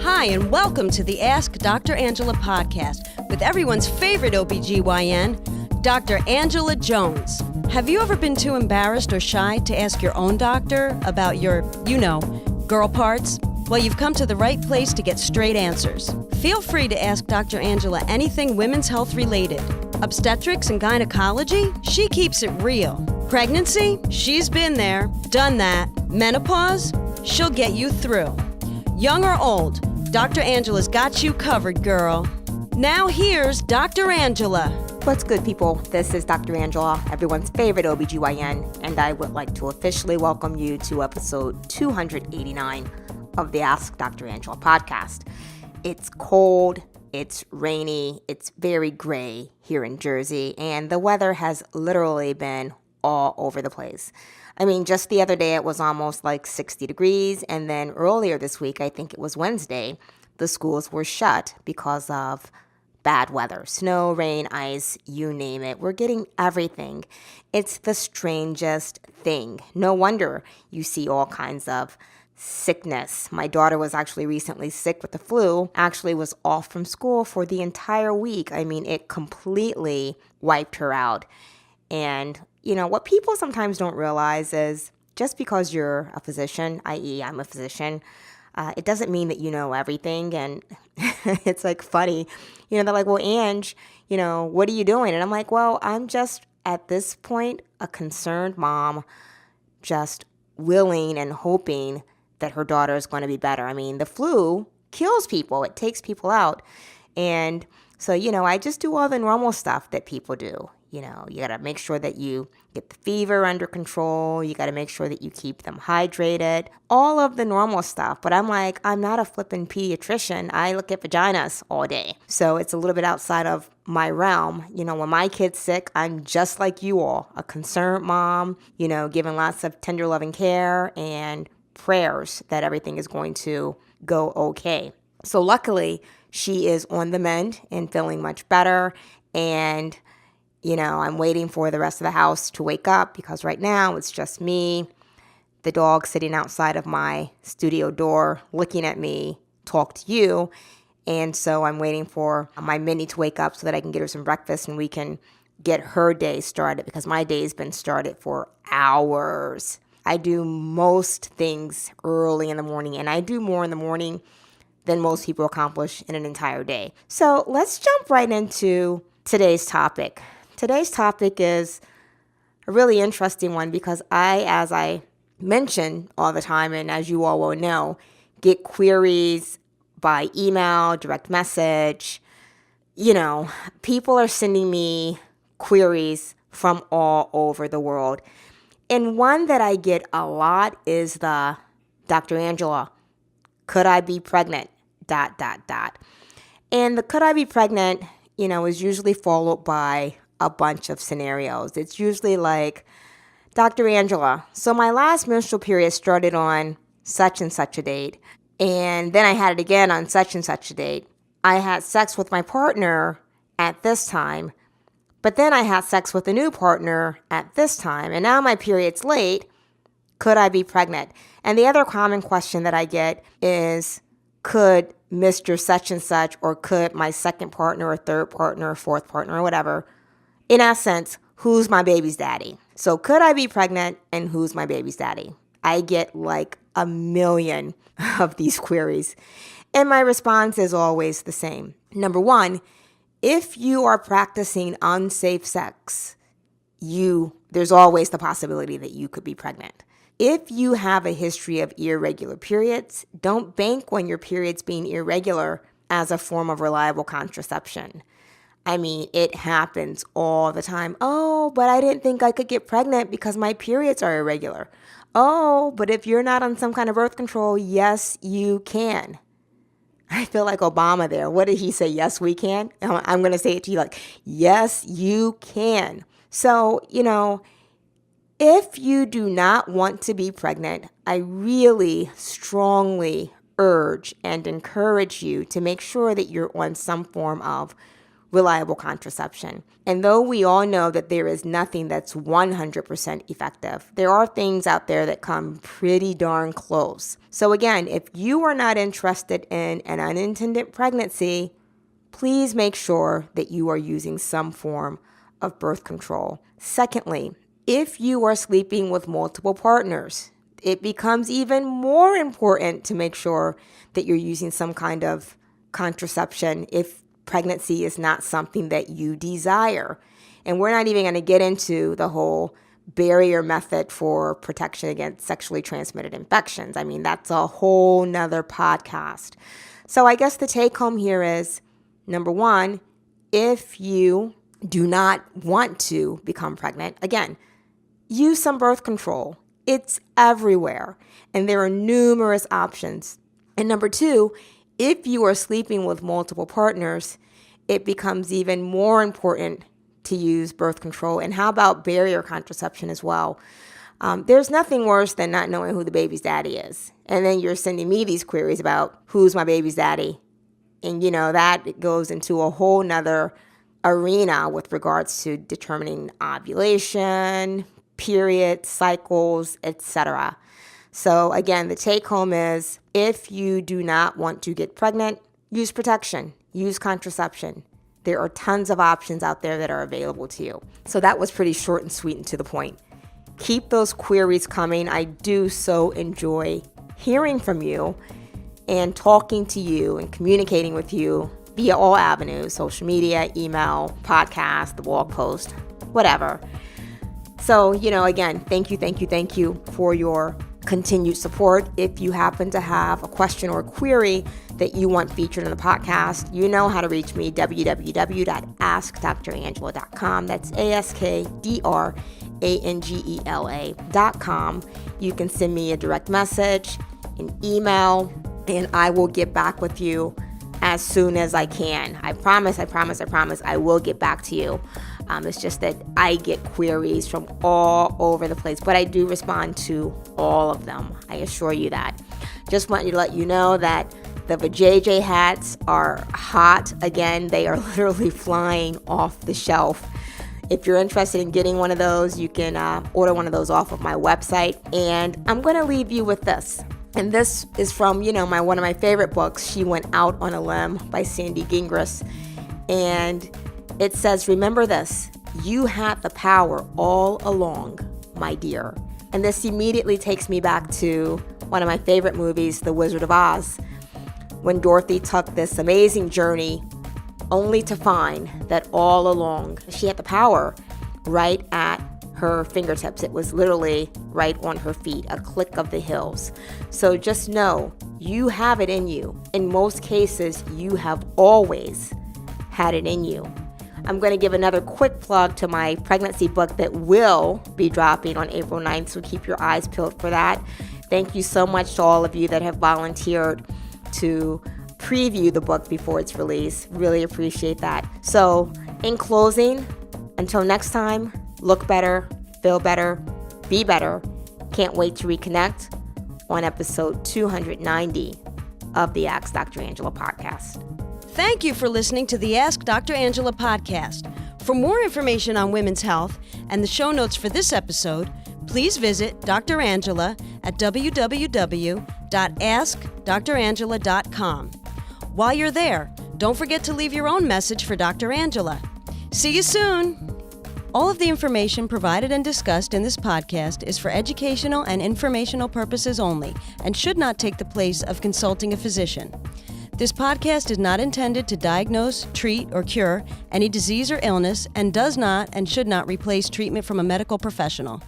Hi, and welcome to the Ask Dr. Angela podcast with everyone's favorite OBGYN, Dr. Angela Jones. Have you ever been too embarrassed or shy to ask your own doctor about your, girl parts? Well, you've come to the right place to get straight answers. Feel free to ask Dr. Angela anything women's health related. Obstetrics and gynecology? She keeps it real. Pregnancy? She's been there, done that. Menopause? She'll get you through. Young or old, Dr. Angela's got you covered, girl. Now here's Dr. Angela. What's good, people? This is Dr. Angela, everyone's favorite OBGYN, and I would like to officially welcome you to episode 289 of the Ask Dr. Angela podcast. It's cold, it's rainy, it's very gray here in Jersey, and the weather has literally been all over the place. I mean, just the other day it was almost like 60 degrees, and then earlier this week, I think it was Wednesday, the schools were shut because of bad weather. Snow, rain, ice, you name it. We're getting everything. It's the strangest thing. No wonder you see all kinds of sickness. My daughter was actually recently sick with the flu, actually was off from school for the entire week. I mean, it completely wiped her out. And what people sometimes don't realize is just because you're a physician, i.e. I'm a physician, it doesn't mean that you know everything. And it's like funny, they're like, well, Ange, what are you doing? And I'm like, well, I'm just at this point a concerned mom, just willing and hoping that her daughter is going to be better. I mean, the flu kills people. It takes people out. And so, I just do all the normal stuff that people do. You got to make sure that you get the fever under control. You got to make sure that you keep them hydrated. All of the normal stuff. But I'm like, I'm not a flippin' pediatrician. I look at vaginas all day. So it's a little bit outside of my realm. When my kid's sick, I'm just like you all. A concerned mom, giving lots of tender loving care and prayers that everything is going to go okay. So luckily, she is on the mend and feeling much better. And I'm waiting for the rest of the house to wake up because right now it's just me, the dog sitting outside of my studio door, looking at me, talk to you. And so I'm waiting for my Minnie to wake up so that I can get her some breakfast and we can get her day started because my day's been started for hours. I do most things early in the morning, and I do more in the morning than most people accomplish in an entire day. So let's jump right into today's topic. Today's topic is a really interesting one because as I mention all the time, and as you all will know, get queries by email, direct message. People are sending me queries from all over the world. And one that I get a lot is the, Dr. Angela, could I be pregnant? ... And the could I be pregnant, is usually followed by a bunch of scenarios. It's usually like, Dr. Angela, so my last menstrual period started on such and such a date, and then I had it again on such and such a date. I had sex with my partner at this time, but then I had sex with a new partner at this time, and now my period's late. Could I be pregnant? And the other common question that I get is, could Mr. Such and Such, or could my second partner or third partner or fourth partner or whatever, in essence, who's my baby's daddy? So could I be pregnant and who's my baby's daddy? I get like a million of these queries. And my response is always the same. Number one, if you are practicing unsafe sex, there's always the possibility that you could be pregnant. If you have a history of irregular periods, don't bank on your periods being irregular as a form of reliable contraception. I mean, it happens all the time. Oh, but I didn't think I could get pregnant because my periods are irregular. Oh, but if you're not on some kind of birth control, yes, you can. I feel like Obama there. What did he say? Yes, we can. I'm going to say it to you like, yes, you can. So, if you do not want to be pregnant, I really strongly urge and encourage you to make sure that you're on some form of reliable contraception. And though we all know that there is nothing that's 100% effective, there are things out there that come pretty darn close. So again, if you are not interested in an unintended pregnancy, please make sure that you are using some form of birth control. Secondly, if you are sleeping with multiple partners, it becomes even more important to make sure that you're using some kind of contraception if pregnancy is not something that you desire. And we're not even going to get into the whole barrier method for protection against sexually transmitted infections. I mean, that's a whole nother podcast. So I guess the take home here is, number one, if you do not want to become pregnant, again, use some birth control. It's everywhere, and there are numerous options. And number two, if you are sleeping with multiple partners, it becomes even more important to use birth control. And how about barrier contraception as well? There's nothing worse than not knowing who the baby's daddy is. And then you're sending me these queries about who's my baby's daddy. And, that goes into a whole nother arena with regards to determining ovulation, period, cycles, etc. So again, the take home is, if you do not want to get pregnant, use protection, use contraception. There are tons of options out there that are available to you. So that was pretty short and sweet and to the point. Keep those queries coming. I do so enjoy hearing from you and talking to you and communicating with you via all avenues: social media, email, podcast, the blog post, whatever. So, again, thank you for your continued support. If you happen to have a question or a query that you want featured in the podcast, you know how to reach me, www.askdrangela.com. That's AskDrangela.com. You can send me a direct message, an email, and I will get back with you as soon as I can. I promise I will get back to you. It's just that I get queries from all over the place, but I do respond to all of them. I assure you that. Just want to let you know that the vajayjay hats are hot again. They are literally flying off the shelf. If you're interested in getting one of those, you can order one of those off of my website. And I'm going to leave you with this. And this is from, one of my favorite books, She Went Out on a Limb by Sandy Gingras. And it says, remember this, you had the power all along, my dear. And this immediately takes me back to one of my favorite movies, The Wizard of Oz, when Dorothy took this amazing journey only to find that all along she had the power right at her fingertips. It was literally right on her feet, a click of the heels. So just know you have it in you. In most cases, you have always had it in you. I'm going to give another quick plug to my pregnancy book that will be dropping on April 9th, so keep your eyes peeled for that. Thank you so much to all of you that have volunteered to preview the book before it's released. Really appreciate that. So, in closing, until next time, look better, feel better, be better. Can't wait to reconnect on episode 290 of the Ask Dr. Angela podcast. Thank you for listening to the Ask Dr. Angela podcast. For more information on women's health and the show notes for this episode, please visit Dr. Angela at www.askdrangela.com. While you're there, don't forget to leave your own message for Dr. Angela. See you soon! All of the information provided and discussed in this podcast is for educational and informational purposes only and should not take the place of consulting a physician. This podcast is not intended to diagnose, treat, or cure any disease or illness and does not and should not replace treatment from a medical professional.